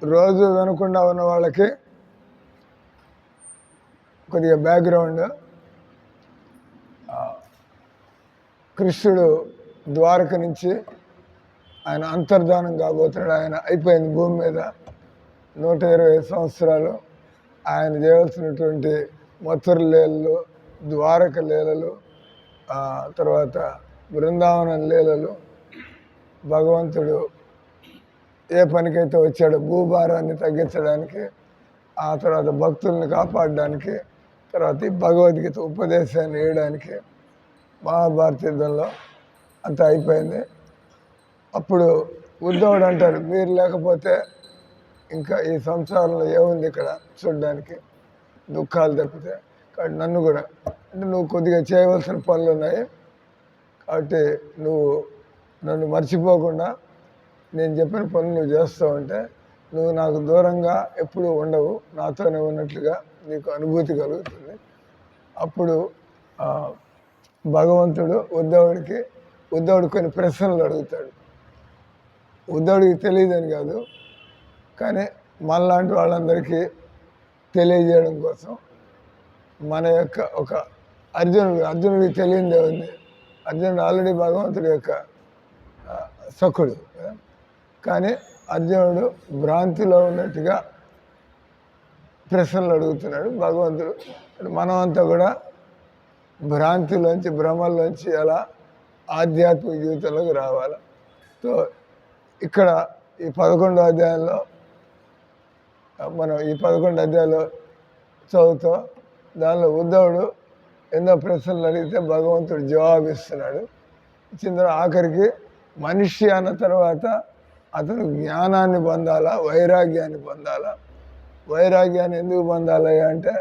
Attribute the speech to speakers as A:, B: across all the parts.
A: రోజు వినకుండా ఉన్న వాళ్ళకి కొద్దిగా బ్యాక్గ్రౌండ్. కృష్ణుడు ద్వారక నుంచి ఆయన అంతర్ధానం కాబోతున్నాడు. ఆయన అయిపోయింది భూమి మీద 120 సంవత్సరాలు ఆయన చేయవలసినటువంటి మథుర లీలలు, ద్వారక లీలలు, తర్వాత బృందావన లీలలు, భగవంతుడు ఏ పనికైతే వచ్చాడో భూభారాన్ని తగ్గించడానికి, ఆ తర్వాత భక్తుల్ని కాపాడడానికి, తర్వాత ఈ భగవద్గీత ఉపదేశాన్ని వేయడానికి మహాభారత యుద్ధంలో అంతా అయిపోయింది. అప్పుడు ఉద్ధవుడు అంటారు, మీరు లేకపోతే ఇంకా ఈ సంసారంలో ఏముంది ఇక్కడ చూడడానికి, దుఃఖాలు తప్పితే. కాబట్టి నన్ను కూడా అంటే నువ్వు కొద్దిగా చేయవలసిన పనులు ఉన్నాయి కాబట్టి నువ్వు నన్ను మర్చిపోకుండా నేను చెప్పిన పనులు నువ్వు చేస్తూ ఉంటే నువ్వు నాకు దూరంగా ఎప్పుడూ ఉండవు, నాతోనే ఉన్నట్లుగా నీకు అనుభూతి కలుగుతుంది. అప్పుడు భగవంతుడు ఉద్ధవుడు కొన్ని ప్రశ్నలు అడుగుతాడు. ఉద్ధవుడికి తెలియదని కాదు, కానీ మనలాంటి వాళ్ళందరికీ తెలియజేయడం కోసం మన యొక్క ఒక అర్జునుడికి తెలియదే ఉంది. అర్జునుడు ఆల్రెడీ భగవంతుడి యొక్క సఖుడు, కానీ అర్జునుడు భ్రాంతిలో ఉన్నట్టుగా ప్రశ్నలు అడుగుతున్నాడు. భగవంతుడు మనమంతా కూడా భ్రాంతిలోంచి భ్రమల్లోంచి ఎలా ఆధ్యాత్మిక జీవితంలోకి రావాలి. సో ఇక్కడ ఈ 11వ అధ్యాయంలో మనం ఈ 11 అధ్యాయాలు చదువుతూ దానిలో ఉద్ధవుడు ఎన్నో ప్రశ్నలు అడిగితే భగవంతుడు జవాబిస్తున్నాడు. ఇచ్చిన తర్వాత ఆఖరికి మనిషి అన్న తర్వాత అతను జ్ఞానాన్ని పొందాలా, వైరాగ్యాన్ని పొందాలా. వైరాగ్యాన్ని ఎందుకు పొందాలి అంటే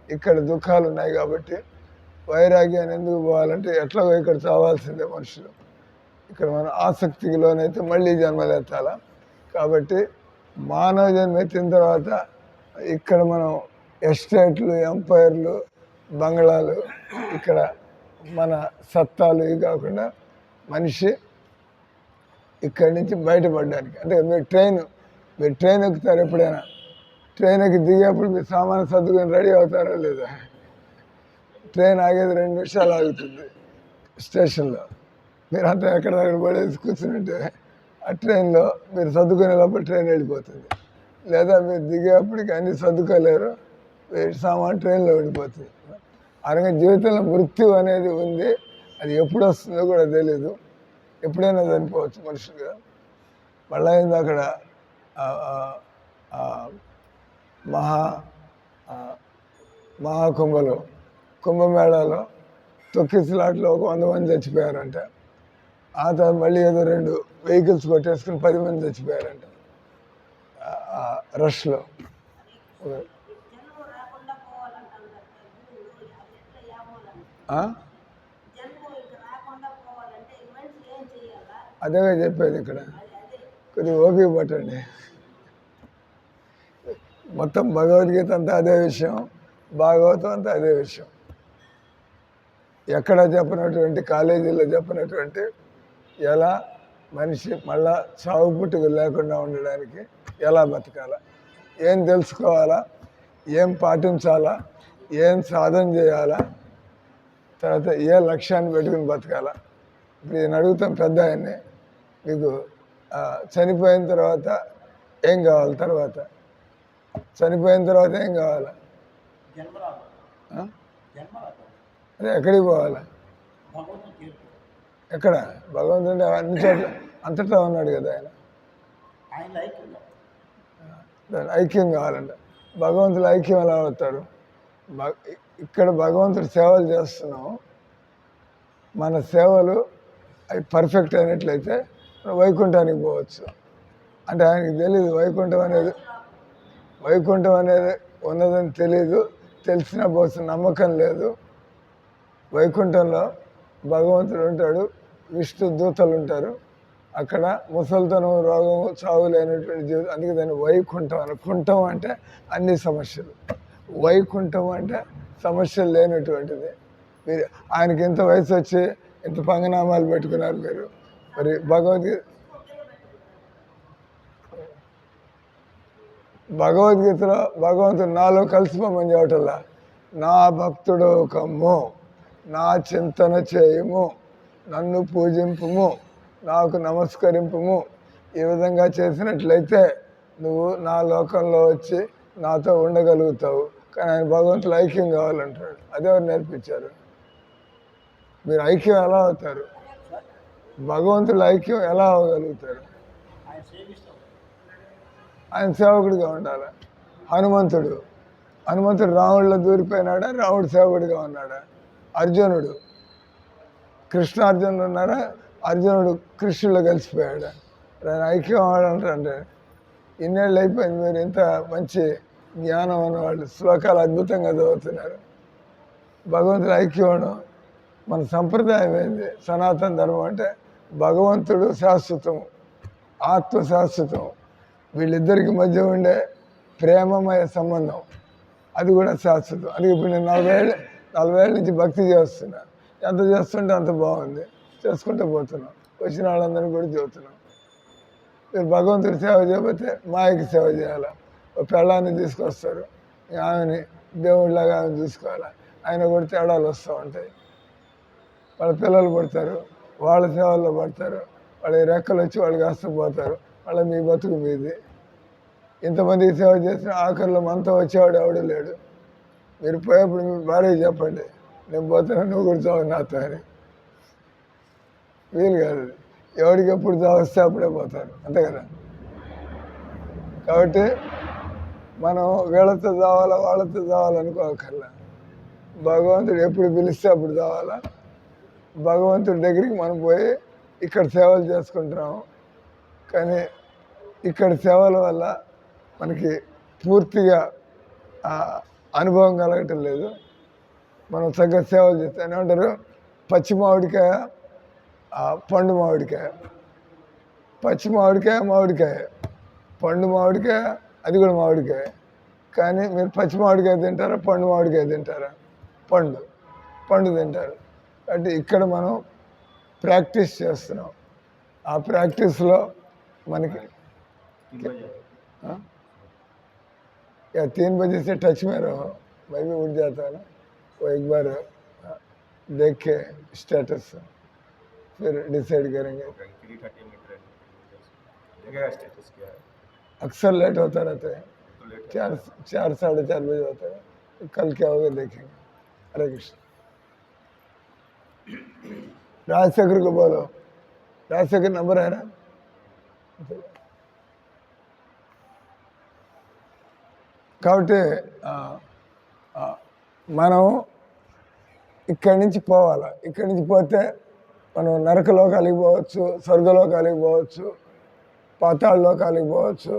A: ఇక్కడ దుఃఖాలు ఉన్నాయి కాబట్టి. వైరాగ్యాన్ని ఎందుకు పోవాలంటే ఎట్లాగో ఇక్కడ చావాల్సిందే మనుషులు. ఇక్కడ మనం ఆసక్తికి లోనైతే మళ్ళీ జన్మలెత్తాలా. కాబట్టి మానవ జన్మ ఎత్తిన తర్వాత ఇక్కడ మనం ఎస్టేట్లు, ఎంపైర్లు, బంగ్లాలు, ఇక్కడ మన సత్తాలు ఇవి కాకుండా మనిషి ఇక్కడి నుంచి బయటపడడానికి. అంటే మీరు ట్రైన్ ఎక్కుతారు, ఎప్పుడైనా ట్రైన్ ఎక్కి దిగేప్పుడు మీరు సామాను సర్దుకొని రెడీ అవుతారా లేదా? ట్రైన్ ఆగేది 2 నిమిషాలు ఆగుతుంది స్టేషన్లో. మీరు అంతా ఎక్కడ దగ్గర పడేసి కూర్చుంటే ఆ ట్రైన్లో మీరు సర్దుకునే లోపల ట్రైన్ వెళ్ళిపోతుంది. లేదా మీరు దిగేప్పటికి అన్నీ సర్దుకోలేరు, సామాన్ ట్రైన్లో వెళ్ళిపోతుంది. అలాగే జీవితంలో మృత్యు అనేది ఉంది, అది ఎప్పుడు వస్తుందో కూడా తెలీదు. ఎప్పుడైనా చనిపోవచ్చు మనుషులుగా. మళ్ళీ అయింది అక్కడ మహాకుంభలో, కుంభమేళాలో తొక్కిసలాట్లో ఒక 100 మంది చచ్చిపోయారంట. ఆ తర్వాత మళ్ళీ ఏదో 2 వెహికల్స్ కొట్టేసుకుని 10 మంది చచ్చిపోయారంట రష్లో. అదేగా చెప్పేది ఇక్కడ, కొద్దిగా ఓపిక పట్టండి. మొత్తం భగవద్గీత అంతా అదే విషయం, భాగవతం అంతా అదే విషయం. ఎక్కడ చెప్పినటువంటి, కాలేజీలో చెప్పినటువంటి ఎలా మనిషి మళ్ళా చావు పుట్టుకు లేకుండా ఉండడానికి ఎలా బతకాలా, ఏం తెలుసుకోవాలా, ఏం పాటించాలా, ఏం సాధన చేయాలా, తర్వాత ఏ లక్ష్యాన్ని పెట్టుకుని బతకాలా. ఇప్పుడు నేను అడుగుతాం పెద్ద ఆయన్ని, మీకు చనిపోయిన తర్వాత ఏం కావాలి, తర్వాత చనిపోయిన తర్వాత ఏం కావాలా, అదే ఎక్కడికి పోవాలా, ఎక్కడ భగవంతుడు అన్ని చోట్ల అంతటా ఉన్నాడు కదా ఆయన. ఐక్యం కావాలంట. భగవంతుడు ఐక్యం ఎలా అవుతారు? ఇక్కడ భగవంతుడు సేవలు చేస్తున్నాం, మన సేవలు అవి పర్ఫెక్ట్ అయినట్లయితే వైకుంఠానికి పోవచ్చు. అంటే ఆయనకి తెలీదు వైకుంఠం అనేది ఉన్నదని తెలీదు, తెలిసినా పోవచ్చు నమ్మకం లేదు. వైకుంఠంలో భగవంతుడు ఉంటాడు, విష్ణు దూతలు ఉంటారు. అక్కడ ముసలితనం, రోగము, చావు లేనటువంటి జీవితం. అందుకే దాన్ని వైకుంఠం అని. కుంఠం అంటే అన్ని సమస్యలు, వైకుంఠం అంటే సమస్యలు లేనటువంటిది. మీరు ఆయనకి ఇంత వయసు వచ్చి ఇంత పంగనామాలు పెట్టుకున్నారు మీరు. మరి భగవద్గీత భగవద్గీతలో భగవంతుడు నాలో కలిసిపోమని చెప్పటల్లా, నా భక్తుడు కమ్ము, నా చింతన చేయము, నన్ను పూజింపుము, నాకు నమస్కరింపుము. ఈ విధంగా చేసినట్లయితే నువ్వు నా లోకంలో వచ్చి నాతో ఉండగలుగుతావు. కానీ ఆయన భగవంతుడు ఐక్యం కావాలంటాడు. అదెవరు నేర్పించారు? మీరు ఐక్యం ఎలా అవుతారు? భగవంతుడు ఐక్యం ఎలా అవ్వగలుగుతారు? ఆయన సేవకుడిగా ఉండాలి. హనుమంతుడు రాముడిలో దూరిపోయినాడా? రాముడు సేవకుడిగా ఉన్నాడా? అర్జునుడు కృష్ణార్జునుడు ఉన్నారా? అర్జునుడు కృష్ణుల్లో కలిసిపోయాడా? ఆయన ఐక్యం అవ్వాలంటే ఇన్నేళ్ళు అయిపోయింది. మీరు ఇంత మంచి జ్ఞానం ఉన్నవాళ్ళు శ్లోకాలు అద్భుతంగా చదువుతున్నారు. భగవంతుడు ఐక్యం మన సంప్రదాయం ఏంది? సనాతన ధర్మం అంటే భగవంతుడు శాశ్వతం, ఆత్మ శాశ్వతం. వీళ్ళిద్దరికి మధ్య ఉండే ప్రేమమయ సంబంధం అది కూడా శాశ్వతం. అది ఇప్పుడు నేను 40 ఏళ్ళ నుంచి భక్తి చేస్తున్నా. ఎంత చేస్తుంటే అంత బాగుంది, చేసుకుంటూ పోతున్నాం. వచ్చిన వాళ్ళందరినీ కూడా చెబుతున్నాం, మీరు భగవంతుడి సేవ చేయకపోతే మాయకి సేవ చేయాలి. ఒక పెళ్ళాన్ని తీసుకొస్తారు, ఆమెని దేవుడిలాగా ఆమె చూసుకోవాలి. ఆయన కూడా తేడాలు వస్తూ ఉంటాయి. వాళ్ళ పిల్లలు పడతారు, వాళ్ళ సేవల్లో పడతారు, వాళ్ళకి రెక్కలు వచ్చి వాళ్ళు కాస్తపోతారు. మళ్ళీ మీ బతుకు మీది. ఇంతమంది సేవ చేసిన ఆఖరిలో మనతో వచ్చేవాడు ఎవడు లేడు. మీరు పోయేప్పుడు మీ భార్య చెప్పండి, నేను పోతున్నా, నువ్వు కూడా చావు నాతో అని. వీలు కాదు. ఎవరికి ఎప్పుడు చావస్తే అప్పుడే పోతారు, అంతే కదా. కాబట్టి మనం వీళ్ళతో చావాలా వాళ్ళతో చావాలనుకోకర్లా. భగవంతుడు ఎప్పుడు పిలిస్తే అప్పుడు చావాలా. భగవంతుడి దగ్గరికి మనం పోయి ఇక్కడ సేవలు చేసుకుంటున్నాము. కానీ ఇక్కడ సేవల వల్ల మనకి పూర్తిగా అనుభవం కలగటం లేదు. మనం చక్కగా సేవలు చేస్తాం. ఏమంటారు? పచ్చి మామిడికాయ, పండు మామిడికాయ. పచ్చి మామిడికాయ, పండు మామిడికాయ, అది కూడా మామిడికాయ. కానీ మీరు పచ్చి మామిడికాయ తింటారా, పండు మామిడికాయ తింటారా? పండు తింటారు. అంటే ఇక్కడ మనం ప్రాక్టీస్ చేస్తున్నాం. ఆ ప్రాక్టీస్లో మనకి 3 बजे से टच में रहो, मैं भी उठ जाता है ना। वो एक बार देख के स्टेटस फिर डिसाइड करेंगे। 3:30 में ट्रेन स्टेटस क्या है? अक्सर लेट होता रहता है, 4 साढ़े 4 बजे होता है। कल क्या होगा देखेंगे। हरे कृष्ण। राजशेखर को बोलो, राजशेखर नंबर है ना? కాబట్టి మనం ఇక్కడి నుంచి పోవాలి. ఇక్కడి నుంచి పోతే మనం నరకలోకానికి పోవచ్చు, స్వర్గలోకానికి పోవచ్చు, పాతాళలోకానికి పోవచ్చు.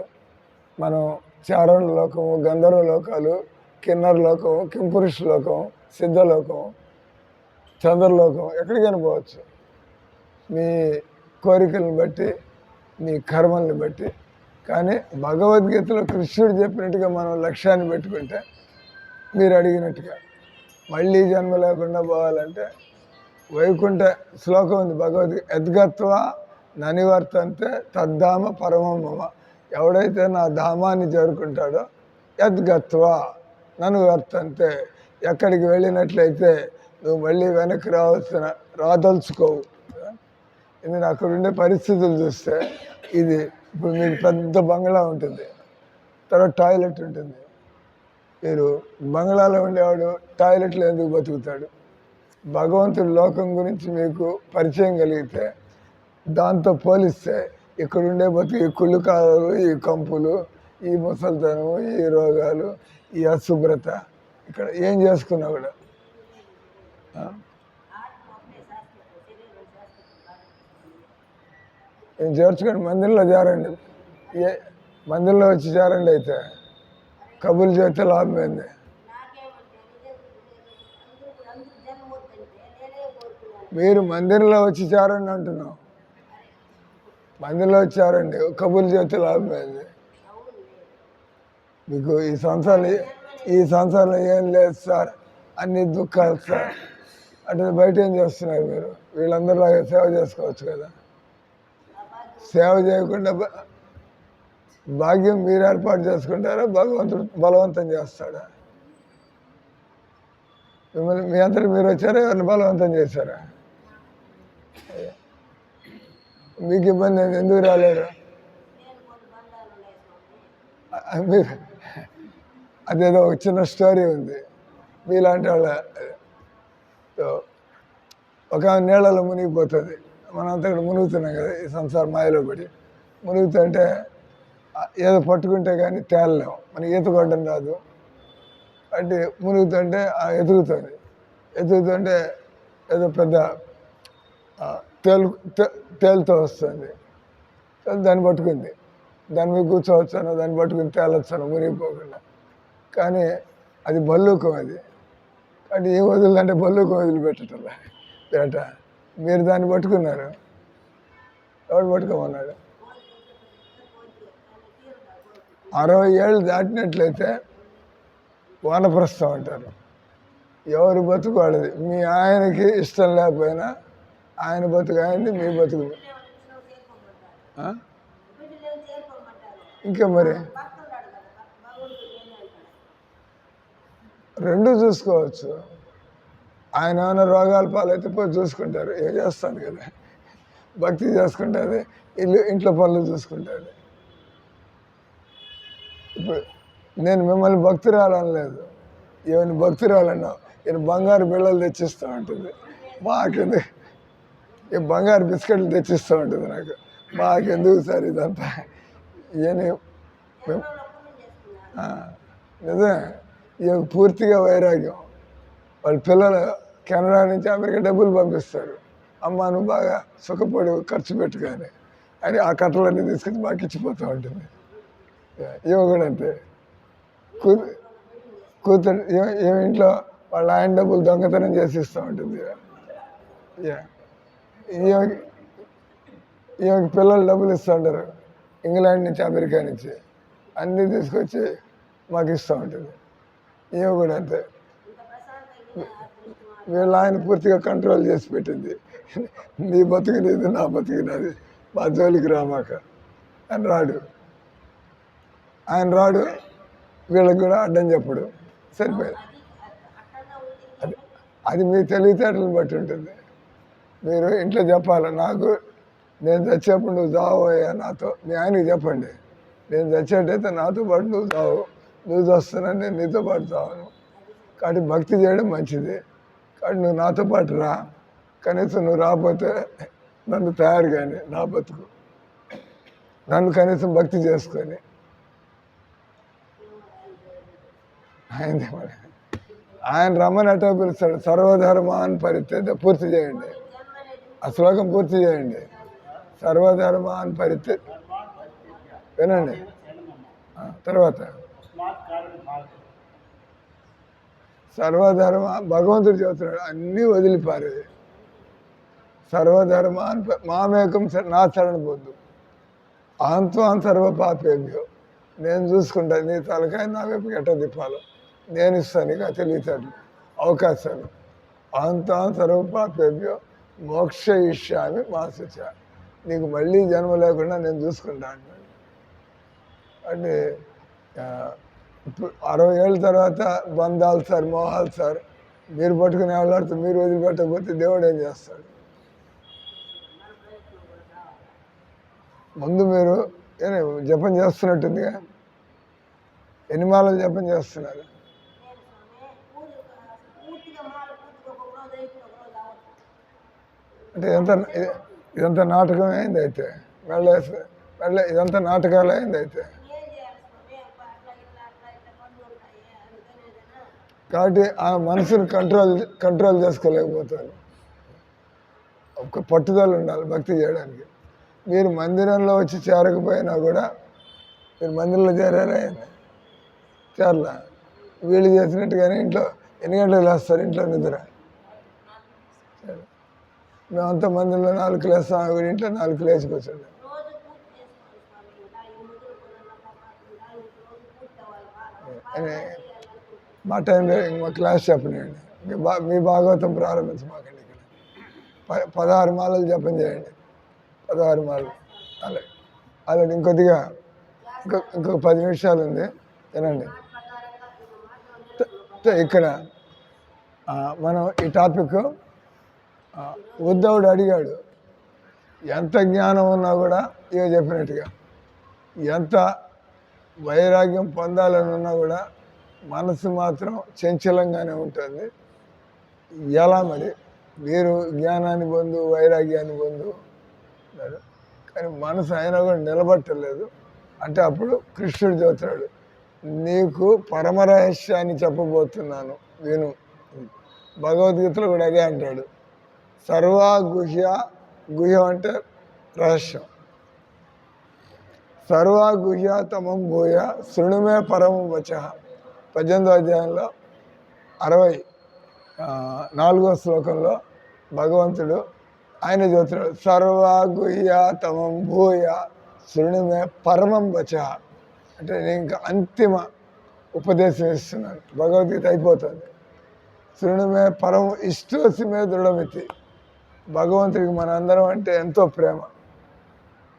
A: మనం చారణ లోకము, గంధర్వ లోకాలు, కిన్నర లోకం, కింపురుష లోకం, సిద్ధలోకం, చంద్రలోకం, ఎక్కడికైనా పోవచ్చు. మీ కోరికలను బట్టి, మీ కర్మల్ని బట్టి. కానీ భగవద్గీతలో కృష్ణుడు చెప్పినట్టుగా మనం లక్ష్యాన్ని పెట్టుకుంటే, మీరు అడిగినట్టుగా మళ్ళీ జన్మ లేకుండా పోవాలంటే వైకుంఠ శ్లోకం ఉంది భగవద్గీత. యద్గత్వ ననివర్తంతే తద్ధామ పరమమమ. ఎవడైతే నా ధామాన్ని చేరుకుంటాడో యద్గత్వ నన్ను వర్తంతే, ఎక్కడికి వెళ్ళినట్లయితే నువ్వు మళ్ళీ వెనక్కి రాదలుచుకోవు. ఎందుకంటే అక్కడ ఉండే పరిస్థితులు చూస్తే ఇది ఇప్పుడు మీకు పెద్ద బంగ్లా ఉంటుంది, తర్వాత టాయిలెట్ ఉంటుంది. మీరు బంగ్లాలో ఉండేవాడు టాయిలెట్లో ఎందుకు బతుకుతాడు? భగవంతుడి లోకం గురించి మీకు పరిచయం కలిగితే, దాంతో పోలిస్తే ఇక్కడ ఉండే బతుకు ఈ కుళ్ళు కాలు, ఈ కంపులు, ఈ ముసలితనము, ఈ రోగాలు, ఈ అశుభ్రత, ఇక్కడ ఏం చేసుకున్నా కూడా చేర్చుకోండి. మందిరంలో చేరండి, మందిరంలో వచ్చి చేరండి. అయితే కబుర్లు చేస్తే లాభం ఏంది? మీరు మందిరంలో వచ్చి చేరండి అంటున్నాం. మందిరంలో వచ్చి చేరండి, కబుర్లు చేస్తే లాభం ఏంది? మీకు ఈ సంవత్సరంలో ఏం లేదు సార్, అన్ని దుఃఖాలు సార్ అంటే బయట ఏం చేస్తున్నారు మీరు? వీళ్ళందరిలాగా సేవ చేసుకోవచ్చు కదా. సేవ చేయకుండా భాగ్యం మీరు ఏర్పాటు చేసుకుంటారా, భగవంతుడు బలవంతం చేస్తాడా? మిమ్మల్ని మీ అంతటి మీరు వచ్చారా, ఎవరిని బలవంతం చేశారా? మీకు ఇబ్బంది అయింది, ఎందుకు రాలేరు? మీరు అదేదో ఒక చిన్న స్టోరీ ఉంది మీలాంటి వాళ్ళ. ఒక నీళ్ళలో మునిగిపోతుంది, మనం అంతా ఇక్కడ మునుగుతున్నాం కదా ఈ సంసార మాయలో పడి. మునుగుతుంటే ఏదో పట్టుకుంటే కానీ తేలలేము, మనకి ఈత కొట్టడం రాదు. అంటే మునుగుతుంటే ఎతుకుతుంటే ఏదో పెద్ద తేలుతో వస్తుంది, దాన్ని పట్టుకుంది. దాని మీద కూర్చోవచ్చాను, దాన్ని పట్టుకుని తేలొచ్చాను మునిగిపోకుండా. కానీ అది బల్లూకం, అది అంటే ఏం వదిలిందంటే బల్లూకం వదిలిపెట్టటంలా బేట. మీరు దాన్ని పట్టుకున్నారు, ఎవడు పట్టుకోమన్నాడు? 60 ఏళ్ళు దాటినట్లయితే వానప్రస్థం అంటారు. ఎవరి బతుకు వాడది. మీ ఆయనకి ఇష్టం లేకపోయినా ఆయన బతుకు ఆయనది, మీ బతుకు ఇంకా మరి రెండు చూసుకోవచ్చు. ఆయన ఏమైనా రోగాల పాలైతే పోయి చూసుకుంటారు, ఏం చేస్తాను కదా, భక్తి చేసుకుంటుంది, ఇంట్లో పనులు చూసుకుంటుంది. ఇప్పుడు నేను మిమ్మల్ని భక్తురాలనలేదు, ఏమైనా భక్తురాలన్నావు. ఈయన బంగారు బిళ్ళలు తెచ్చిస్తూ ఉంటుంది, మాకెందుకు ఈ బంగారు బిస్కెట్లు తెచ్చిస్తూ ఉంటుంది నాకు, మాకెందుకు సార్ ఇదంతా. ఈయన నిజమే, ఈయన పూర్తిగా వైరాగ్యం. వాళ్ళ పిల్లలు కెనడా నుంచి అమెరికా డబ్బులు పంపిస్తారు, అమ్మ నువ్వు బాగా సుఖపడి ఖర్చు పెట్టుకొని అని ఆ కట్టలన్నీ తీసుకొచ్చి మాకు ఇచ్చిపోతూ ఉంటుంది. ఇవి కూడా అంతే, కూతురు ఏమి ఇంట్లో వాళ్ళ ఆయన డబ్బులు దొంగతనం చేసి ఇస్తూ ఉంటుంది. ఈమెకి పిల్లలు డబ్బులు ఇస్తూ ఉంటారు, ఇంగ్లాండ్ నుంచి అమెరికా నుంచి అన్నీ తీసుకొచ్చి మాకు ఇస్తూ ఉంటుంది. ఈమె కూడా అంతే, వీళ్ళ ఆయన పూర్తిగా కంట్రోల్ చేసి పెట్టింది. నీ బతుకునేది, నా బతుకునేది, మా జోలికి రామాక అని రాడు. ఆయన వీళ్ళకి కూడా అడ్డం చెప్పడు, సరిపోయింది. అది మీ తెలివితేటలను బట్టి ఉంటుంది. మీరు ఇంట్లో చెప్పాలి, నాకు నేను చచ్చేప్పుడు నువ్వు చావయ్యా నాతో, మీ ఆయనకి చెప్పండి, నేను చచ్చేటైతే నాతో పాటు నువ్వు చావు, నువ్వు చస్తున్నాను నేను నీతో పాటు చావను. కాబట్టి భక్తి చేయడం మంచిది, కాబట్టి నువ్వు నాతో పాటు రా, కనీసం నువ్వు రాకపోతే నన్ను తయారు కానీ నా బతుకు, నన్ను కనీసం భక్తి చేసుకొని. ఆయన రమ్మని అటో పిలుస్తాడు, సర్వధర్మాన్ని పరిత్యజ్య, పూర్తి చేయండి ఆ శ్లోకం, పూర్తి చేయండి. సర్వధర్మాన్ని పరిత్యజ్య, వినండి. తర్వాత సర్వధర్మ, భగవంతుడు చెబుతున్నాడు అన్నీ వదిలిపారేది. సర్వధర్మాన్ని మామేకం నా శరణ పొద్దు, అహంత్వాన్ సర్వ పాపేభ్యో, నేను చూసుకుంటాను నీ తలకాయ నా వైపుకి ఎట్ట తిప్పాలో నేను ఇస్తాను, నీకు తెలియతాడు అవకాశాలు. అహంత్వాన్ సర్వ పాపేభ్యో మోక్ష ఇష్యామి మాసచ, నీకు మళ్ళీ జన్మ లేకుండా నేను చూసుకుంటా అంటాడు. అంటే ఇప్పుడు 60 ఏళ్ళ తర్వాత బంధాలు సార్, మోహాలు సార్, మీరు పట్టుకుని ఎవరితో మీరు వదిలిపెట్టకపోతే దేవుడు ఏం చేస్తాడు? ముందు మీరు జపం చేస్తున్నట్టుందిగా, ఎన్ని మాలలు జపం చేస్తున్నారు? అంటే ఇదంతా నాటకం అయింది అయితే, మళ్ళీ ఇదంతా నాటకాలు అయింది అయితే. కాబట్టి ఆ మనసును కంట్రోల్ చేసుకోలేకపోతారు. ఒక పట్టుదల ఉండాలి భక్తి చేయడానికి. మీరు మందిరంలో వచ్చి చేరకపోయినా కూడా, మీరు మందిరంలో చేరారా చేరలా, వీళ్ళు చేసినట్టుగానే ఇంట్లో ఎన్ని గంటలకు లేస్తారు? ఇంట్లో నిద్ర మేమంతా మందిరంలో 4 లేస్తాం, వీడి ఇంట్లో 4 లేచుకొచ్చాడు. మా టైంలో మా క్లాస్ చెప్పనివ్వండి, మీ భాగవతం ప్రారంభించమాకండి. ఇక్కడ 16 మాలలు జపం చేయండి, 16 మాలలు. అలాగే ఇంకొద్దిగా ఇంకొక 10 నిమిషాలు ఉంది, వినండి. ఇక్కడ మనం ఈ టాపిక్ ఉద్ధవుడు అడిగాడు, ఎంత జ్ఞానం ఉన్నా కూడా ఇక చెప్పినట్టుగా ఎంత వైరాగ్యం పొందాలని ఉన్నా కూడా మనసు మాత్రం చంచలంగానే ఉంటుంది. ఎలా మరి మీరు జ్ఞానాన్ని పొందు వైరాగ్యాన్ని పొందు అన్నారు, కానీ మనసు అయినా కూడా నిలబట్టలేదు. అంటే అప్పుడు కృష్ణుడు చెబుతున్నాడు, నీకు పరమరహస్యాన్ని చెప్పబోతున్నాను విను. భగవద్గీతలో కూడా అదే అంటాడు, సర్వాగుహ్య, గుహ్యం అంటే రహస్యం, సర్వాగుహ్యతమం భూయ శృణుమే పరమం వచ. 18వ అధ్యాయంలో 64వ శ్లోకంలో భగవంతుడు ఆయన చెబుతున్నాడు, సర్వాగుహ్యతమం భూయ శృణుమే పరమం వచ. అంటే నేను ఇంకా అంతిమ ఉపదేశం ఇస్తున్నాను, భగవద్గీత అయిపోతుంది. శృణుమే పరమ ఇష్టోసిమే దృఢమితి. భగవంతుడికి మన అందరం అంటే ఎంతో ప్రేమ.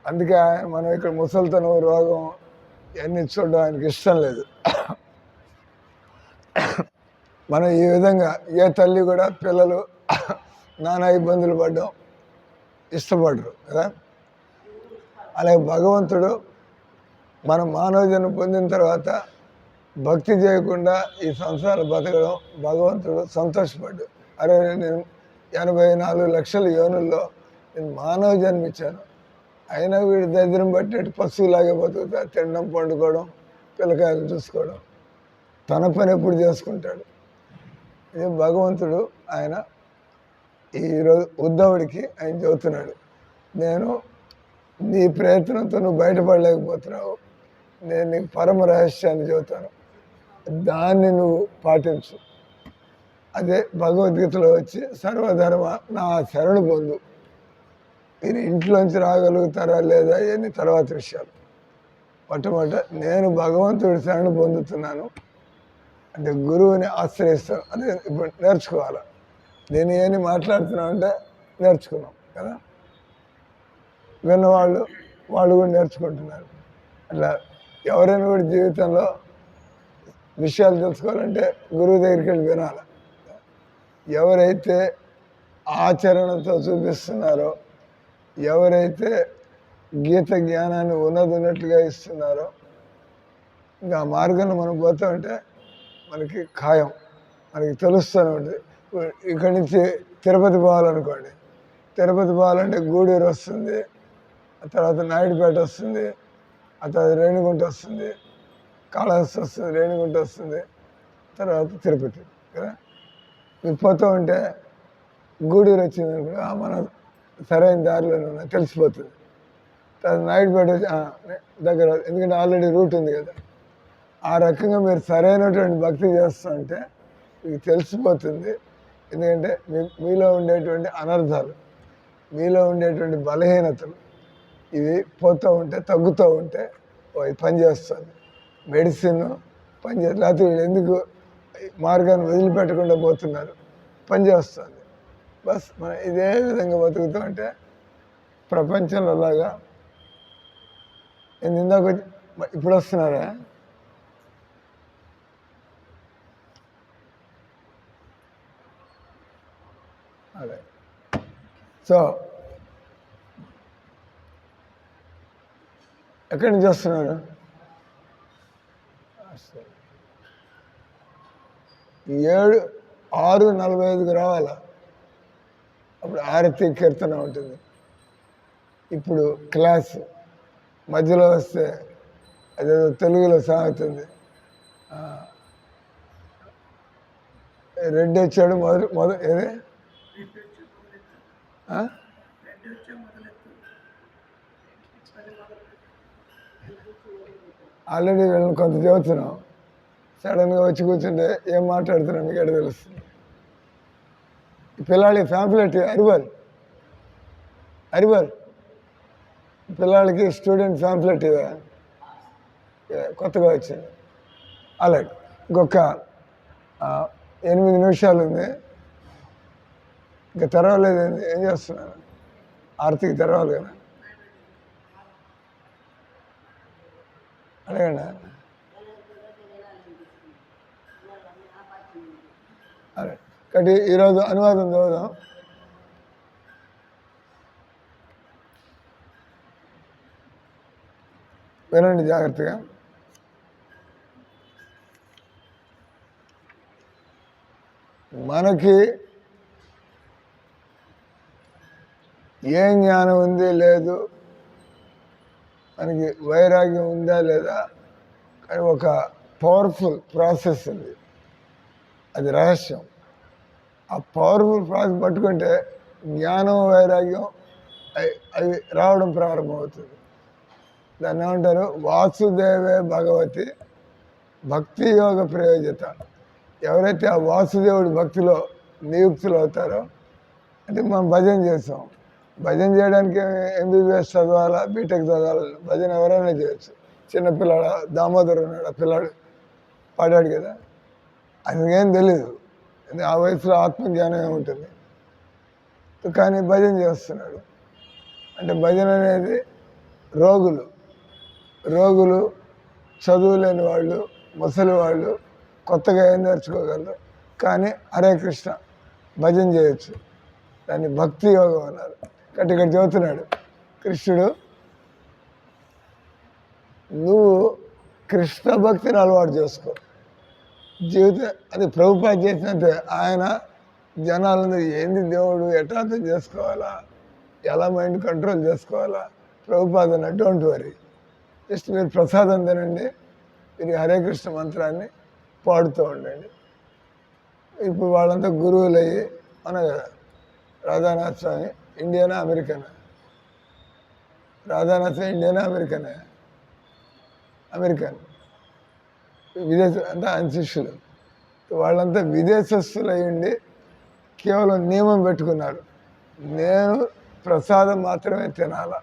A: అందుకే మనం ఇక్కడ ముసలితనం, రోగం ఇవన్నీ చూడడం ఆయనకి ఇష్టం లేదు. మనం ఈ విధంగా ఏ తల్లి కూడా పిల్లలు నానా ఇబ్బందులు పడడం ఇష్టపడరు కదా. అలాగే భగవంతుడు మన మానవ జన్మ పొందిన తర్వాత భక్తి చేయకుండా ఈ సంసారం బతకడం భగవంతుడు సంతోషపడ్డాడు. అరే, నేను 84 లక్షల యోనుల్లో నేను మానవ జన్మించాను, అయినా వీడి దరిద్రం పట్టేట్టు పశువులాగే బతుకుతా, తినడం, పండుకోవడం, పిల్లకాయలు చూసుకోవడం, తన పని ఎప్పుడు చేసుకుంటాడు. ఇది భగవంతుడు ఆయన ఈరోజు ఉద్ధవుడికి ఆయన చెబుతున్నాడు, నేను నీ ప్రయత్నంతో నువ్వు బయటపడలేకపోతున్నావు, నేను నీకు పరమ రహస్యాన్ని చెబుతాను, దాన్ని నువ్వు పాటించు. అదే భగవద్గీతలో వచ్చి సర్వధర్మ నా శరణు పొందు. మీరు ఇంట్లోంచి రాగలుగుతారా లేదా ఇవన్నీ తర్వాత విషయాలు. మొట్టమొదట నేను భగవంతుడి శరణు పొందుతున్నాను అంటే గురువుని ఆశ్రయిస్తాను, అదే ఇప్పుడు నేర్చుకోవాలి. నేను ఏమి మాట్లాడుతున్నాను అంటే నేర్చుకున్నాం కదా, విన్నవాళ్ళు వాళ్ళు కూడా నేర్చుకుంటున్నారు. అట్లా ఎవరైనా కూడా జీవితంలో విషయాలు తెలుసుకోవాలంటే గురువు దగ్గరికి వెళ్ళి వినాలి. ఎవరైతే ఆచరణతో చూపిస్తున్నారో, ఎవరైతే గీత జ్ఞానాన్ని ఉన్నట్టుగా ఇస్తున్నారో, ఇంకా ఆ మార్గంలో మనం పోతూ ఉంటే మనకి ఖాయం, మనకి తెలుస్తూనే ఉంటుంది. ఇక్కడి నుంచి తిరుపతి పోవాలనుకోండి, తిరుపతి పోవాలంటే గూడూరు వస్తుంది, ఆ తర్వాత నాయుడుపేట వస్తుంది, ఆ తర్వాత రేణిగుంట వస్తుంది, కాళహస్తి వస్తుంది, రేణిగుంట వస్తుంది, తర్వాత తిరుపతి కదా. మీరు పోతూ ఉంటే గూడూరు వచ్చింది అనుకో, మనం సరైన దారిలోనే ఉన్నా తెలిసిపోతుంది. తర్వాత నాయుడుపేట వచ్చి దగ్గర, ఎందుకంటే ఆల్రెడీ రూట్ ఉంది కదా. ఆ రకంగా మీరు సరైనటువంటి భక్తి చేస్తుంటే మీకు తెలిసిపోతుంది. ఎందుకంటే మీలో ఉండేటువంటి అనర్థాలు, మీలో ఉండేటువంటి బలహీనతలు ఇవి పోతూ ఉంటే, తగ్గుతూ ఉంటే ఇది పనిచేస్తుంది. మెడిసిన్ పనిచేస్తుంది, లేకపోతే వీళ్ళు ఎందుకు మార్గాన్ని వదిలిపెట్టకుండా పోతున్నారు, పనిచేస్తుంది. బస్ మనం ఇదే విధంగా బతుకుతూ ఉంటే ప్రపంచంలో లాగా. నేను ఇందాక ఇప్పుడు వస్తున్నారా? అదే. సో ఎక్కడి నుంచి వస్తున్నారు? 6:45కి రావాలా, అప్పుడు ఆరతి కీర్తన ఉంటుంది. ఇప్పుడు క్లాస్ మధ్యలో వస్తే అదేదో తెలుగులో సాగుతుంది, రెడ్డి వచ్చాడు ఏదే ఆల్రెడీ వీళ్ళని కొంత చెబుతున్నాం, సడన్గా వచ్చి కూర్చుంటే ఏం మాట్లాడుతున్నాం మీకు ఎక్కడ తెలుస్తుంది. పిల్లాడి ఫ్యాంప్లెట్ అరివల్ పిల్లాడికి స్టూడెంట్ ఫ్యాంప్లెట్ ఇవే కొత్తగా వచ్చింది. అలాగే ఇంకొక 8 నిమిషాలు ఉంది, ఇంకా తెరవలేదు. ఏం చేస్తున్నాను? ఆర్తికి తెరవాలి కదా. అడగండి. అదే కాబట్టి ఈరోజు అనువాదం చదువుదాం. వినండి జాగ్రత్తగా. మనకి ఏం జ్ఞానం ఉంది లేదు, మనకి వైరాగ్యం ఉందా లేదా, కానీ ఒక పవర్ఫుల్ ప్రాసెస్ ఉంది, అది రహస్యం. ఆ పవర్ఫుల్ ప్రాసెస్ పట్టుకుంటే జ్ఞానం వైరాగ్యం అవి రావడం ప్రారంభమవుతుంది. దాన్ని ఏమంటారు? వాసుదేవే భగవతి భక్తి యోగ ప్రయోజత. ఎవరైతే ఆ వాసుదేవుడి భక్తిలో నియుక్తులు అవుతారో, అంటే మనం భజన చేస్తాం. భజన చేయడానికి ఎంబీబీఎస్ చదవాలా, బీటెక్ చదవాలా? భజన ఎవరైనా చేయొచ్చు. చిన్నపిల్లాడు దామోదర్ ఉన్నాడు, ఆ పిల్లాడు పాడాడు కదా, ఆయనకేం తెలీదు, ఆ వయసులో ఆత్మజ్ఞానం ఏముంటుంది, కానీ భజన చేస్తున్నాడు. అంటే భజన అనేది రోగులు, చదువు లేని వాళ్ళు, ముసలి వాళ్ళు కొత్తగా ఏం నేర్చుకోగలరు, కానీ హరే కృష్ణ భజన చేయొచ్చు. దాన్ని భక్తి యోగం అన్నారు. కాబట్టి ఇక్కడ చెబుతున్నాడు కృష్ణుడు, నువ్వు కృష్ణ భక్తిని అలవాటు చేసుకో. జీవితం అది ప్రభుపాద చేసినట్టే. ఆయన జనాలందరూ ఏంది దేవుడు, ఎట్లా అర్థం చేసుకోవాలా, ఎలా మైండ్ కంట్రోల్ చేసుకోవాలా, ప్రభుపాద అన్న డోంట్ వరీ, జస్ట్ మీరు ప్రసాదం తినండి, మీరు హరే కృష్ణ మంత్రాన్ని పాడుతూ ఉండండి. ఇప్పుడు వాళ్ళంతా గురువులు అయ్యి మన కదా, రాధానాథ్ స్వామి ఇండియానా అమెరికనా? రాధానాథ్ స్వామి ఇండియానా అమెరికనా? అమెరికన్. అంతా ఆయన శిష్యులు. వాళ్ళంతా విదేశస్తులు అయ్యండి కేవలం నియమం పెట్టుకున్నారు, నేను ప్రసాదం మాత్రమే తినాలా,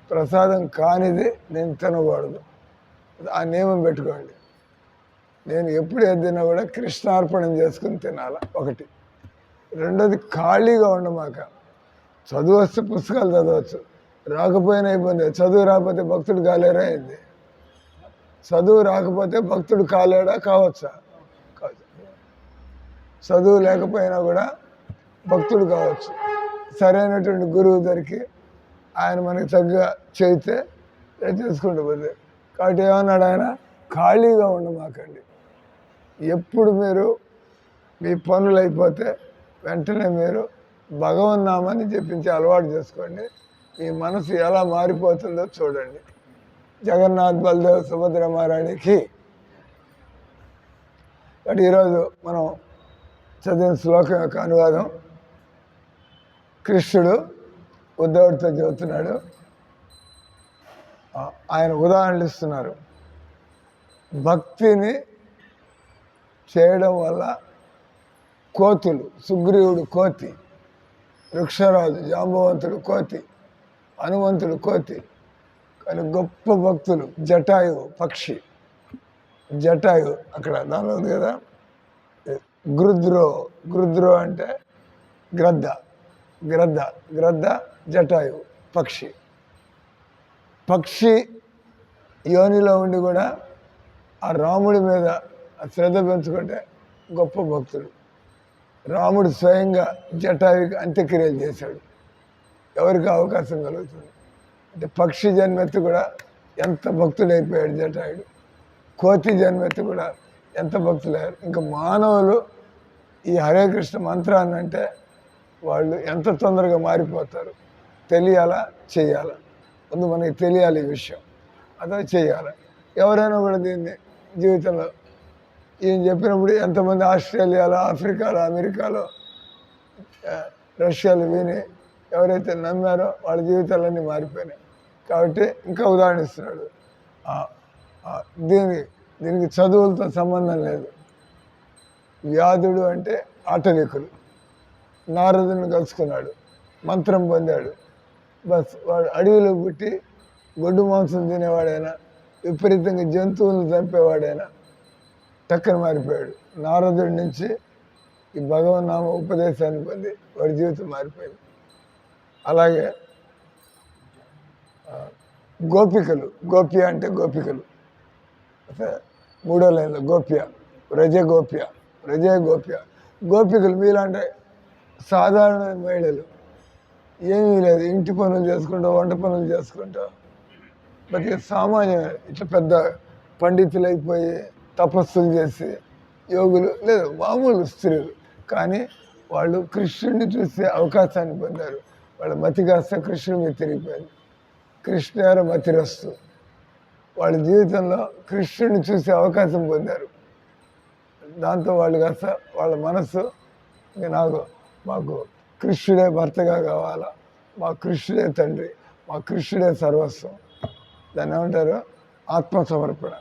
A: ప్రసాదం కానిది నేను తినకూడదు. ఆ నియమం పెట్టుకోండి. నేను ఎప్పుడు ఏదైనా కూడా కృష్ణార్పణం చేసుకుని తినాలా, ఒకటి. రెండోది, ఖాళీగా ఉండమాక. చదువు వస్తే పుస్తకాలు చదవచ్చు, రాకపోయినా ఇబ్బంది. చదువు రాకపోతే భక్తుడు కాలేరా అయింది. చదువు రాకపోతే భక్తుడు కాలేడా? కావచ్చా? కావచ్చు. చదువు లేకపోయినా కూడా భక్తుడు కావచ్చు. సరైనటువంటి గురువు దొరికి ఆయన మనకి చక్కగా చేస్తే చేసుకుంటూ పోతే. కాబట్టి ఏమన్నాడు ఆయన? ఖాళీగా ఉండమాకండి. ఎప్పుడు మీరు మీ పనులు అయిపోతే వెంటనే మీరు భగవన్నామాన్ని జపించి అలవాటు చేసుకోండి. మీ మనసు ఎలా మారిపోతుందో చూడండి. జగన్నాథ్ బలదేవ్ సుభద్ర మహారాణికి. కాబట్టి ఈరోజు మనం చదివిన శ్లోకం యొక్క అనువాదం. కృష్ణుడు ఉద్ధవుడితో చెబుతున్నాడు, ఆయన ఉదాహరణలు ఇస్తున్నారు. భక్తిని చేయడం వల్ల కోతులు, సుగ్రీవుడు కోతి, వృక్షరాజు జాంబవంతుడు కోతి, హనుమంతుడు కోతి, కానీ గొప్ప భక్తులు జటాయువు పక్షి. జటాయు అక్కడ దానిలో ఉంది కదా, గృద్రో అంటే గ్రద్ద జటాయువు పక్షి. పక్షి యోనిలో ఉండి కూడా ఆ రాముడి మీద శ్రద్ధ పెంచుకుంటే గొప్ప భక్తుడు. రాముడు స్వయంగా జటాయుకి అంత్యక్రియలు చేశాడు. ఎవరికి అవకాశం కలుగుతుంది అంటే పక్షి జన్మెత్తి కూడా ఎంత భక్తుడైపోయాడు జటాయుడు. కోతి జన్మెత్తి కూడా ఎంత భక్తులయ్యారు. ఇంకా మానవులు ఈ హరే కృష్ణ మంత్రాన్ని అంటే వాళ్ళు ఎంత తొందరగా మారిపోతారు. తెలియాలా, చేయాలా? ముందు మనకి తెలియాలి ఈ విషయం, అదే చేయాలి. ఎవరైనా కూడా దీన్ని జీవితంలో ఈయన చెప్పినప్పుడు ఎంతమంది ఆస్ట్రేలియాలో, ఆఫ్రికాలో, అమెరికాలో, రష్యాలో విని ఎవరైతే నమ్మారో వాళ్ళ జీవితాలన్నీ మారిపోయినాయి. కాబట్టి ఇంకా ఉదాహరణ ఇస్తున్నాడు. దీనికి చదువులతో సంబంధం లేదు. వ్యాధుడు అంటే ఆటవికులు. నారదుని కలుసుకున్నాడు, మంత్రం పొందాడు. బస్ వాడు అడవిలో పుట్టి గొడ్డు మాంసం తినేవాడైనా, విపరీతంగా జంతువులను చంపేవాడైనా టక్కన మారిపోయాడు. నారదుడి నుంచి ఈ భగవన్నామ ఉపదేశాన్ని పొంది వాడి జీవితం మారిపోయింది. అలాగే గోపికలు, గోపి అంటే గోపికలు, మూడో లైన్లో గోప్య వ్రజగోప్య వ్రజగోప్య. గోపికలు మీలాంటి సాధారణ మహిళలు, ఏమీ లేదు, ఇంటి పనులు చేసుకుంటా, వంట పనులు చేసుకుంటా, ప్రతి సామాన్యమైన ఇట్లా పెద్ద పండితులు అయిపోయి తపస్సులు చేసి యోగులు లేదు, మామూలు స్త్రీలు. కానీ వాళ్ళు కృష్ణుడిని చూసే అవకాశాన్ని పొందారు. వాళ్ళ మతి కాస్త కృష్ణుడి మీద తిరిగిపోయింది. కృష్ణార మతిరస్తు. వాళ్ళ జీవితంలో కృష్ణుడిని చూసే అవకాశం పొందారు. దాంతో వాళ్ళు కాస్త వాళ్ళ మనసు మాకు కృష్ణుడే భర్తగా కావాలా, మా కృష్ణుడే తండ్రి, మా కృష్ణుడే సర్వస్వం. దాన్ని ఏమంటారు? ఆత్మసమర్పణ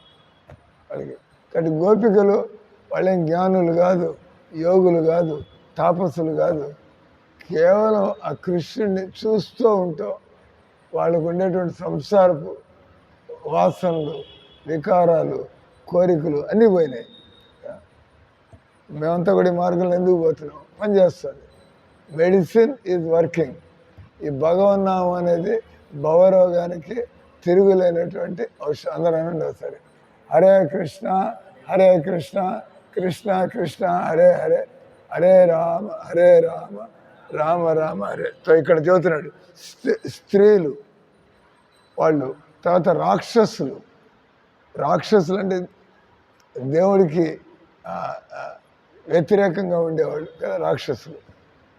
A: వాళ్ళకి. కాబట్టి గోపికలు వాళ్ళేం జ్ఞానులు కాదు, యోగులు కాదు, తాపస్సులు కాదు. కేవలం ఆ కృష్ణుడిని చూస్తూ ఉంటాం. వాళ్ళకు ఉండేటువంటి సంసారపు వాసనలు, వికారాలు, కోరికలు అన్నీ పోయినాయి. మేమంతా కూడా ఈ మార్గంలో ఎందుకు పోతున్నాం? పనిచేస్తుంది. Medicine is working. ఈ భగవన్నామం అనేది భవరోగానికి తిరుగులేనటువంటి ఔషధం. అందరూ అనండి ఒకసారి. హరే కృష్ణ హరే కృష్ణ కృష్ణ కృష్ణ హరే హరే, హరే రామ హరే రామ రామ రామ హరే. సో ఇక్కడ చెబుతున్నాడు స్త్రీలు వాళ్ళు. తర్వాత రాక్షసులు. రాక్షసులు అంటే దేవుడికి వ్యతిరేకంగా ఉండేవాళ్ళు కదా రాక్షసులు.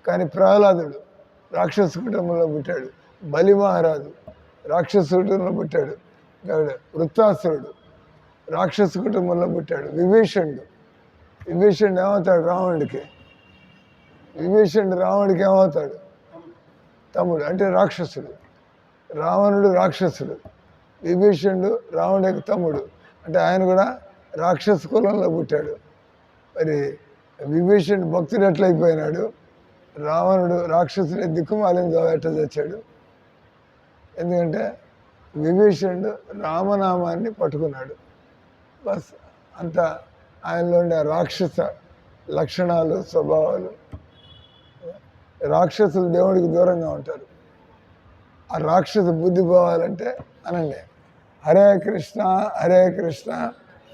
A: కానీ ప్రహ్లాదుడు రాక్షస కుటుంబంలో పుట్టాడు. బలి మహారాజు రాక్షస కుటుంబంలో పుట్టాడు. వృత్తాసురుడు రాక్షస కుటుంబంలో పుట్టాడు. విభీషణుడు ఏమవుతాడు? రావణుడికి ఏమవుతాడు? తమ్ముడు అంటే రాక్షసుడు. రావణుడు రాక్షసుడు, విభీషణుడు రావణుడికి తమ్ముడు. అంటే ఆయన కూడా రాక్షస కులంలో పుట్టాడు. మరి విభీషణుడు భక్తుడు ఎట్లయిపోయినాడు? రావణుడు రాక్షసుని దిక్కుమాలిన ఎట్లా తెచ్చాడు? ఎందుకంటే విభీషణుడు రామనామాన్ని పట్టుకున్నాడు. బస్ అంత ఆయనలో ఉండే రాక్షస లక్షణాలు, స్వభావాలు. రాక్షసులు దేవుడికి దూరంగా ఉంటారు. ఆ రాక్షస బుద్ధి పోవాలంటే అనండి హరే కృష్ణ హరే కృష్ణ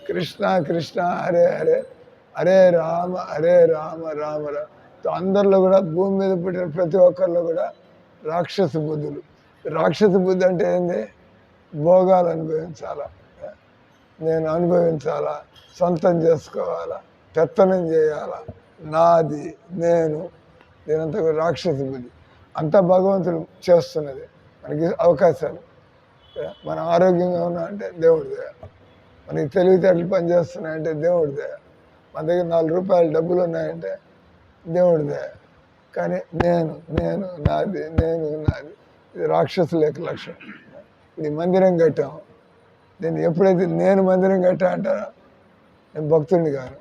A: కృష్ణ కృష్ణ హరే హరే, హరే రామ రామ రామ. అందరిలో కూడా భూమి మీద పుట్టిన ప్రతి ఒక్కరిలో కూడా రాక్షస బుద్ధులు. రాక్షస బుద్ధి అంటే ఏంది? భోగాలు అనుభవించాలా, నేను అనుభవించాలా, సొంతం చేసుకోవాలా, పెత్తనం చేయాలా, నాది నేను, నేనంతా రాక్షస బుద్ధి. అంతా భగవంతుడు చేస్తున్నది మనకి అవకాశాలు. మన ఆరోగ్యంగా ఉన్నా అంటే దేవుడి దయ, మనకి తెలివితేటలు పనిచేస్తున్నాయంటే దేవుడి దయ, మన దగ్గర 4 రూపాయలు డబ్బులు ఉన్నాయంటే దేవుడి దయ. కానీ నేను నేను నాది ఇది రాక్షసుల యొక్క లక్షణం. ఇది మందిరం కట్టాము, నేను ఎప్పుడైతే నేను మందిరం కట్టా అంటానో నేను భక్తుడిని కాను.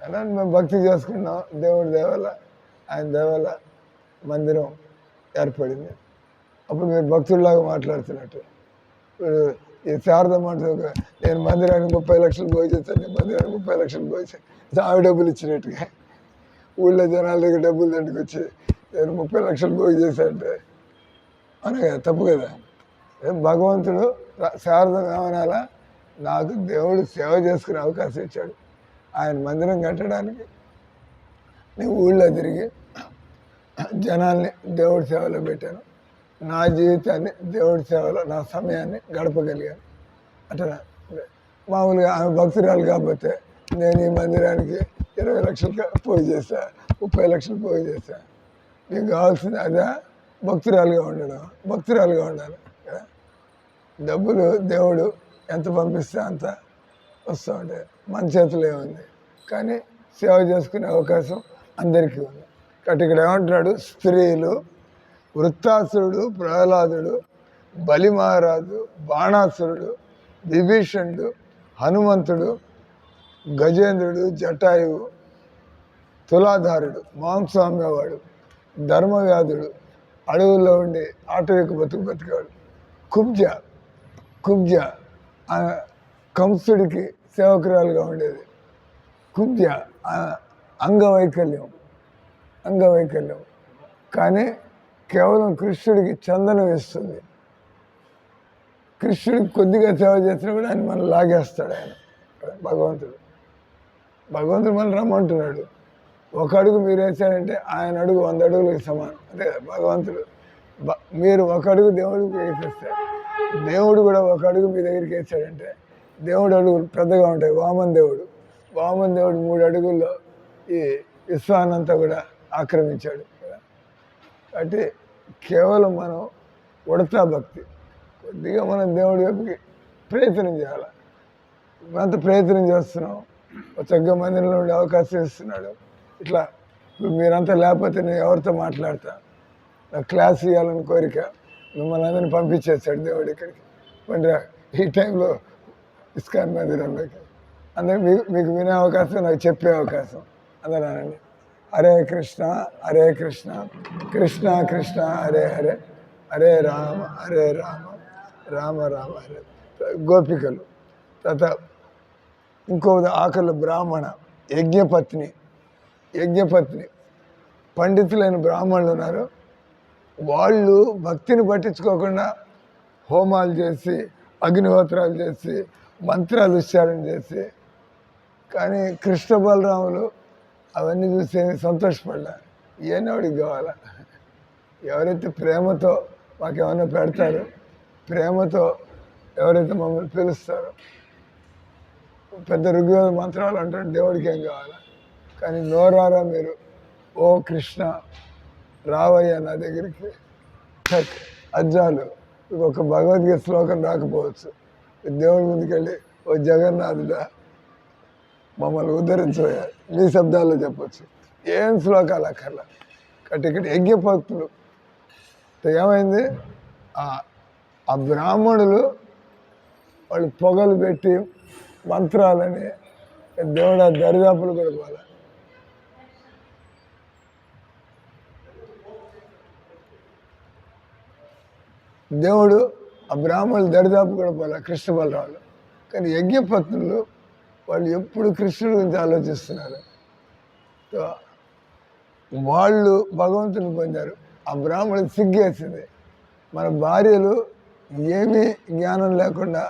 A: అలా మేము భక్తి చేసుకున్నాం, దేవుడి దేవల ఆయన దేవల మందిరం ఏర్పడింది. అప్పుడు మీరు భక్తుడిలాగా మాట్లాడుతున్నట్టు. ఈ శారద మాట్లాడు, నేను మందిరానికి 30 లక్షలు పోయి చేస్తాను, నేను మందిరానికి 30 లక్షలు పోయి చేస్తాను, ఆమె డబ్బులు ఇచ్చినట్టుగా. ఊళ్ళో జనాల దగ్గర డబ్బులు దండుకొచ్చి నేను 30 లక్షలు పోయి చేశానంటే అనగా తప్పు కదా. భగవంతుడు శారద ఏమనాలా? నాకు దేవుడు సేవ చేసుకునే అవకాశం ఇచ్చాడు. ఆయన మందిరం కట్టడానికి నేను ఊళ్ళో తిరిగి జనాల్ని దేవుడి సేవలో పెట్టాను. నా జీవితాన్ని దేవుడి సేవలో నా సమయాన్ని గడపగలిగాను. అట్లా మామూలుగా ఆమె భక్తురాలు కాకపోతే నేను ఈ మందిరానికి 20 లక్షలు పోయి చేశా, 30 లక్షలు పోయి చేశా. మీకు కావాల్సింది అదే, భక్తురాలుగా ఉండాలి కదా. డబ్బులు దేవుడు ఎంత పంపిస్తే అంత వస్తూ ఉంటాయి, మన చేతిలో ఏముంది. కానీ సేవ చేసుకునే అవకాశం అందరికీ ఉంది. కాబట్టి ఇక్కడ ఏమంటున్నాడు? స్త్రీలు, వృత్తాసురుడు, ప్రహ్లాదుడు, బలి మహారాజు, బాణాసురుడు, విభీషణుడు, హనుమంతుడు, గజేంద్రుడు, జటాయువు, తులాధారుడు, మాంసం అమ్మేవాడు, ధర్మవ్యాధుడు, అడవుల్లో ఉండి ఆటవిక బతికేవాడు, కుబ్జ కంసుడికి సేవకురాలుగా ఉండేది. కుబ్జ అంగవైకల్యం కానీ కేవలం కృష్ణుడికి చందనం ఇస్తుంది. కృష్ణుడికి కొద్దిగా సేవ చేసినా కూడా ఆయన మనం లాగేస్తాడు. ఆయన భగవంతుడు భగవంతుడు మనం రమ్మంటున్నాడు. ఒక అడుగు మీరు వేసారంటే ఆయన అడుగు 100 అడుగులకు సమానం. అంతే కదా భగవంతుడు. మీరు ఒక అడుగు దేవుడికి వేసేస్తారు, దేవుడు కూడా ఒక అడుగు మీ దగ్గరికి వేసాడంటే దేవుడు అడుగులు పెద్దగా ఉంటాయి. వామన్ దేవుడు 3 అడుగుల్లో ఈ విశ్వాన్నంతా కూడా ఆక్రమించాడు కదా. కాబట్టి కేవలం మనం ఉడతా భక్తి, కొద్దిగా మనం దేవుడి వైపుకి ప్రయత్నం చేయాలి. అంత ప్రయత్నం చేస్తున్నాం, చక్కగా మందిరంలో ఉండే అవకాశం ఇస్తున్నాడు. ఇట్లా ఇప్పుడు మీరంతా లేకపోతే నేను ఎవరితో మాట్లాడతా, నాకు క్లాస్ ఇవ్వాలని కోరిక, మిమ్మల్ని అందరినీ పంపించేస్తాడు దేవుడు ఇక్కడికి. పండి ఈ టైంలో ఇస్కాన్ మందిరంలోకి అందరికి మీకు వినే అవకాశం, నాకు చెప్పే అవకాశం. అందరూ అనండి, హరే కృష్ణ హరే కృష్ణ కృష్ణ కృష్ణ హరే హరే, హరే రామ హరే రామ రామ రామ హరే. గోపికలు, తర్వాత ఇంకో ఆకలి బ్రాహ్మణ, యజ్ఞపత్ని పండితులైన బ్రాహ్మణులు ఉన్నారు. వాళ్ళు భక్తిని పట్టించుకోకుండా హోమాలు చేసి, అగ్నిహోత్రాలు చేసి, మంత్రాలు ఉచ్చారణ చేసి, కానీ కృష్ణ బలరాములు అవన్నీ చూసి సంతోషపడ్డారు. ఏనోడికి కావాలా? ఎవరైతే ప్రేమతో మాకేమన్నా పెడతారో, ప్రేమతో ఎవరైతే మమ్మల్ని పిలుస్తారో, పెద్ద ఋగ్వేద మంత్రాలు అంటారు, దేవుడికి ఏం కావాలా? కానీ నోరారా మీరు ఓ కృష్ణ రావయ్య నా దగ్గరికి, అజ్జాలు. ఒక భగవద్గీత శ్లోకం రాకపోవచ్చు, దేవుడి ముందుకెళ్ళి ఓ జగన్నాథుడా మమ్మల్ని ఉద్ధరించబోయా మీ శబ్దాల్లో చెప్పచ్చు. ఏం శ్లోకాలు అక్కర్లా. కాబట్టి ఇక్కడ యజ్ఞభక్తులు ఏమైంది, ఆ బ్రాహ్మణులు వాళ్ళు పొగలు పెట్టి మంత్రాలని దేవుడు ఆ దరిదాపులు కూడా పోలే. దేవుడు ఆ బ్రాహ్మణులు దరిదాపు కూడా పోలే కృష్ణ బలరాములు. కానీ యజ్ఞపత్నులు వాళ్ళు ఎప్పుడు కృష్ణుడి గురించి ఆలోచిస్తున్నారు. వాళ్ళు భగవంతుని పొందారు. ఆ బ్రాహ్మణుడికి సిగ్గేసింది, మన భార్యలు ఏమీ జ్ఞానం లేకుండా,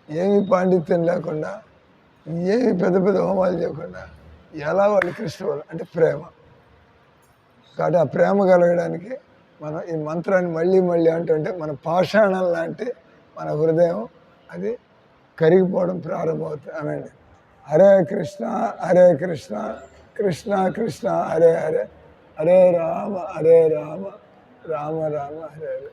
A: ఏమీ పాండిత్యం లేకుండా, ఏమి పెద్ద పెద్ద హోమాలు చేయకుండా ఎలా వాళ్ళు కృష్ణ అంటే ప్రేమ. కాబట్టి ఆ ప్రేమ కలగడానికి మనం ఈ మంత్రాన్ని మళ్ళీ మళ్ళీ అంటుంటే మన పాషాణం లాంటి మన హృదయం అది కరిగిపోవడం ప్రారంభమవుతుంది. అనండి, హరే కృష్ణ హరే కృష్ణ కృష్ణ కృష్ణ హరే హరే, హరే రామ రామ రామ రామ హరే హరే.